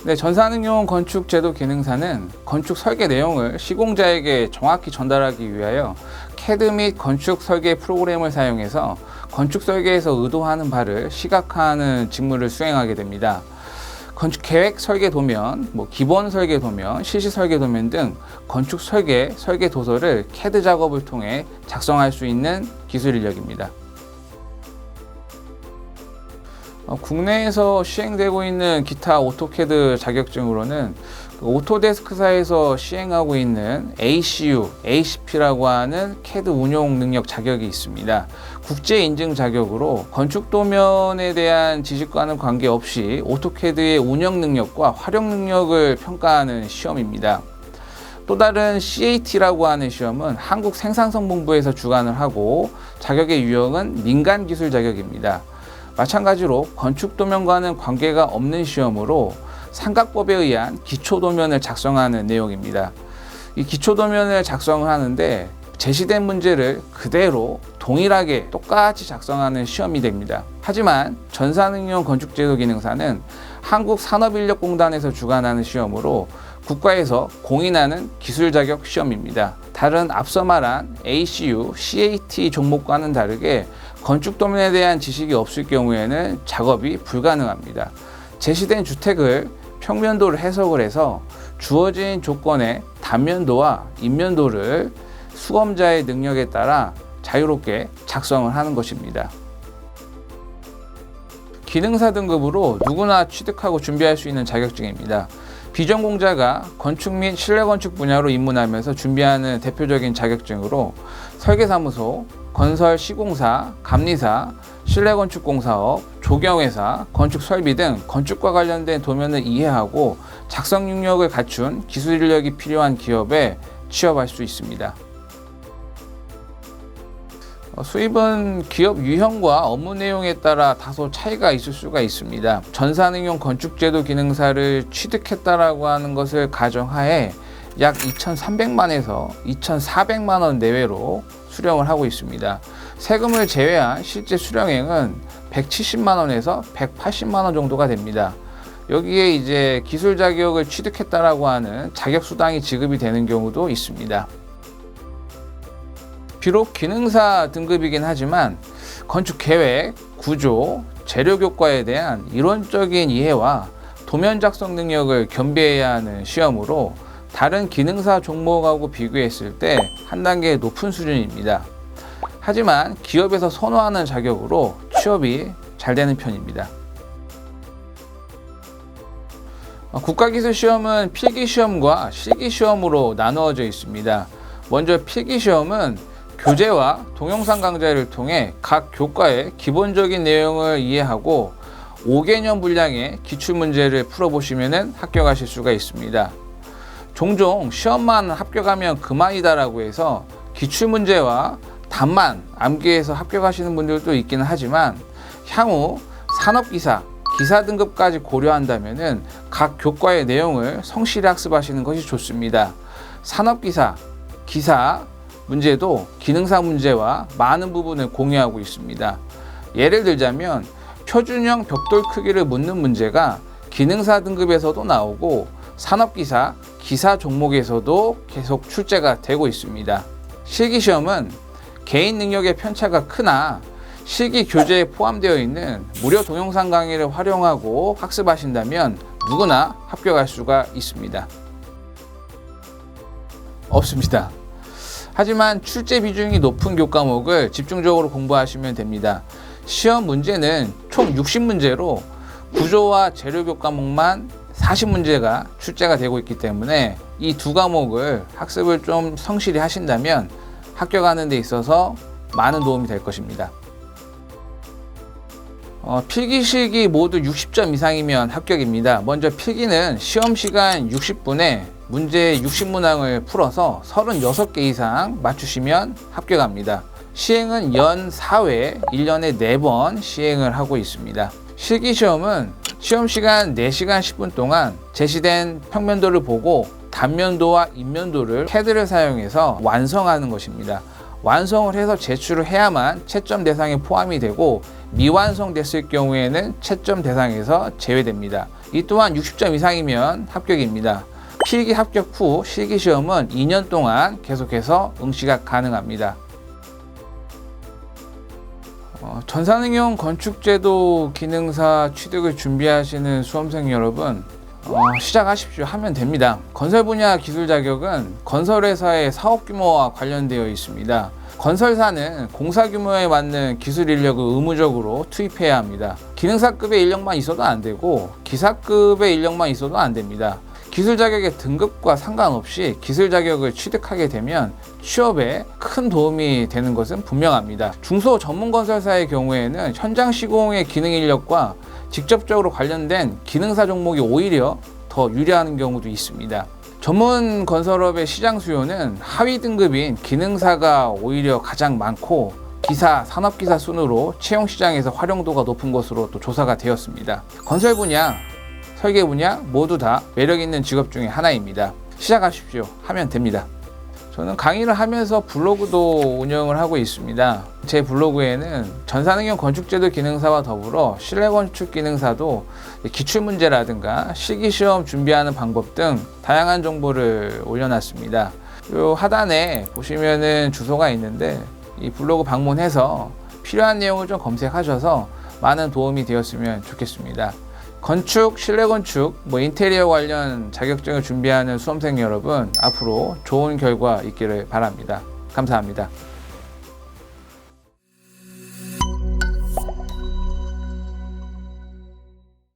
네, 전산응용 건축제도 기능사는 건축 설계 내용을 시공자에게 정확히 전달하기 위하여 CAD 및 건축 설계 프로그램을 사용해서 건축 설계에서 의도하는 바를 시각화하는 직무를 수행하게 됩니다. 건축 계획 설계 도면, 기본 설계 도면, 실시 설계 도면 등 건축 설계 도서를 CAD 작업을 통해 작성할 수 있는 기술 인력입니다. 국내에서 시행되고 있는 기타 오토캐드 자격증으로는 오토데스크사에서 시행하고 있는 ACU, ACP라고 하는 CAD 운용 능력 자격이 있습니다. 국제 인증 자격으로 건축 도면에 대한 지식과는 관계없이 오토캐드의 운영 능력과 활용 능력을 평가하는 시험입니다. 또 다른 CAT라고 하는 시험은 한국생산성본부에서 주관을 하고 자격의 유형은 민간기술 자격입니다. 마찬가지로 건축도면과는 관계가 없는 시험으로 삼각법에 의한 기초도면을 작성하는 내용입니다. 이 기초도면을 작성을 하는데 제시된 문제를 그대로 동일하게 똑같이 작성하는 시험이 됩니다. 하지만 전산응용 건축제도 기능사는 한국산업인력공단에서 주관하는 시험으로 국가에서 공인하는 기술자격 시험입니다. 다른 앞서 말한 ACU, CAT 종목과는 다르게 건축 도면에 대한 지식이 없을 경우에는 작업이 불가능합니다. 제시된 주택을 평면도를 해석을 해서 주어진 조건의 단면도와 인면도를 수검자의 능력에 따라 자유롭게 작성을 하는 것입니다. 기능사 등급으로 누구나 취득하고 준비할 수 있는 자격증입니다. 비전공자가 건축 및 실내건축 분야로 입문하면서 준비하는 대표적인 자격증으로 설계사무소, 건설 시공사, 감리사, 실내건축공사업, 조경회사, 건축설비 등 건축과 관련된 도면을 이해하고 작성 능력을 갖춘 기술 인력이 필요한 기업에 취업할 수 있습니다. 수입은 기업 유형과 업무 내용에 따라 다소 차이가 있을 수가 있습니다. 전산응용 건축제도 기능사를 취득했다라고 하는 것을 가정하에 약 2,300만에서 2,400만 원 내외로 수령을 하고 있습니다. 세금을 제외한 실제 수령액은 170만 원에서 180만 원 정도가 됩니다. 여기에 이제 기술 자격을 취득했다라고 하는 자격 수당이 지급이 되는 경우도 있습니다. 비록 기능사 등급이긴 하지만 건축 계획, 구조, 재료 교과에 대한 이론적인 이해와 도면 작성 능력을 겸비해야 하는 시험으로 다른 기능사 종목하고 비교했을 때 한 단계 높은 수준입니다. 하지만 기업에서 선호하는 자격으로 취업이 잘 되는 편입니다. 국가기술시험은 필기시험과 실기시험으로 나누어져 있습니다. 먼저 필기시험은 교재와 동영상 강좌를 통해 각 교과의 기본적인 내용을 이해하고 5개년 분량의 기출문제를 풀어보시면 합격하실 수가 있습니다. 종종 시험만 합격하면 그만이다라고 해서 기출문제와 답만 암기해서 합격하시는 분들도 있기는 하지만 향후 산업기사, 기사 등급까지 고려한다면 각 교과의 내용을 성실히 학습하시는 것이 좋습니다. 산업기사, 기사 문제도 기능사 문제와 많은 부분을 공유하고 있습니다. 예를 들자면 표준형 벽돌 크기를 묻는 문제가 기능사 등급에서도 나오고 산업기사, 기사 종목에서도 계속 출제가 되고 있습니다. 실기시험은 개인 능력의 편차가 크나 실기 교재에 포함되어 있는 무료 동영상 강의를 활용하고 학습하신다면 누구나 합격할 수가 있습니다. 없습니다. 하지만 출제 비중이 높은 교과목을 집중적으로 공부하시면 됩니다. 시험 문제는 총 60문제로 구조와 재료 교과목만 40문제가 출제가 되고 있기 때문에 이 두 과목을 학습을 좀 성실히 하신다면 합격하는 데 있어서 많은 도움이 될 것입니다. 필기, 실기 모두 60점 이상이면 합격입니다. 먼저 필기는 시험 시간 60분에 문제 60문항을 풀어서 36개 이상 맞추시면 합격합니다. 시행은 연 4회, 1년에 4번 시행을 하고 있습니다. 실기시험은 시험 시간 4시간 10분 동안 제시된 평면도를 보고 단면도와 인면도를 CAD를 사용해서 완성하는 것입니다. 완성을 해서 제출을 해야만 채점 대상에 포함이 되고 미완성됐을 경우에는 채점 대상에서 제외됩니다. 이 또한 60점 이상이면 합격입니다. 필기 합격 후 실기시험은 2년 동안 계속해서 응시가 가능합니다. 전산응용 건축제도 기능사 취득을 준비하시는 수험생 여러분, 시작하십시오. 하면 됩니다. 건설 분야 기술 자격은 건설회사의 사업 규모와 관련되어 있습니다. 건설사는 공사 규모에 맞는 기술 인력을 의무적으로 투입해야 합니다. 기능사급의 인력만 있어도 안 되고 기사급의 인력만 있어도 안 됩니다. 기술 자격의 등급과 상관없이 기술 자격을 취득하게 되면 취업에 큰 도움이 되는 것은 분명합니다. 중소 전문 건설사의 경우에는 현장 시공의 기능 인력과 직접적으로 관련된 기능사 종목이 오히려 더 유리한 경우도 있습니다. 전문 건설업의 시장 수요는 하위 등급인 기능사가 오히려 가장 많고 기사, 산업기사 순으로 채용 시장에서 활용도가 높은 것으로 또 조사가 되었습니다. 건설 분야, 설계 분야 모두 다 매력 있는 직업 중에 하나입니다. 시작하십시오. 하면 됩니다. 저는 강의를 하면서 블로그도 운영을 하고 있습니다. 제 블로그에는 전산응용 건축제도 기능사와 더불어 실내건축 기능사도 기출문제라든가 실기시험 준비하는 방법 등 다양한 정보를 올려놨습니다. 요 하단에 보시면은 주소가 있는데 이 블로그 방문해서 필요한 내용을 좀 검색하셔서 많은 도움이 되었으면 좋겠습니다. 건축, 실내건축, 인테리어 관련 자격증을 준비하는 수험생 여러분, 앞으로 좋은 결과 있기를 바랍니다. 감사합니다.